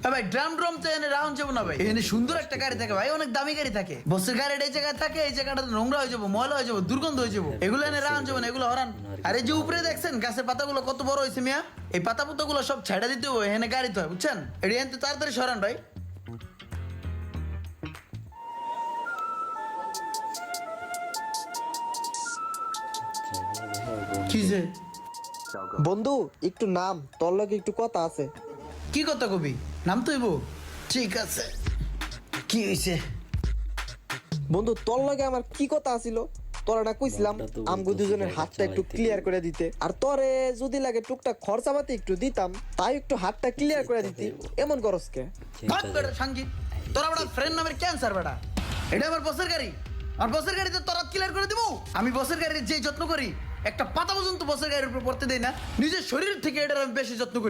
ভাই drum drum তো এনে রাউন্ড যাবো না ভাই, এখানে সুন্দর একটা গাড়ি থাকে ভাই, অনেক দামি গাড়ি থাকে। বসের গাড়ি এই জায়গায় থাকে, এই জায়গাটা নোংরা হয়ে যাবো, ময়লা হয়ে যাবো, দুর্গন্ধ হয়ে যাবো, এগুলো এনে রাউন্ড যাবো না, এগুলো হরান। আর এই যে উপরে দেখছেন গাছের পাতাগুলো কত বড় হয়েছে মিয়া, এই পাতা পুতাগুলো সব ছেড়ে দিতে হবে, এখানে গাড়িতে হয় বুঝছেন। এটি এনতে তাড়াতাড়ি সরান ভাই। কি যে বন্ধু একটু নাম, তোর লগে একটু কথা আছে। কি কথা কবি, নাম তো হইব। ঠিক আছে, কি হয়েছে? বন্ধু তোর লগে আমার কি কথা আছিল, তোরা না কইছিলাম আমগো দুজনের হাতটা একটু ক্লিয়ার করে দিতে, আর তোরে যদি লাগে টুকটাক খরচা পাতি একটু দিতাম, তাই একটু হাতটা ক্লিয়ার করে দিতি, এমন করস কে? ভাগ বেটা সাঙ্গি, তোরা বড় ফ্রেন্ড নামের ক্যান্সার বেটা। এটা আমার বসের গাড়ি, আমার বসের গাড়িতে তোরা ক্লিয়ার করে দিব। আমি বসের গাড়ির যে যত্ন করি, একটা পাতা পর্যন্ত বসের গাড়ির উপর পড়তে দেই না, নিজের শরীর থেকে এটার আমি বেশি যত্ন করি।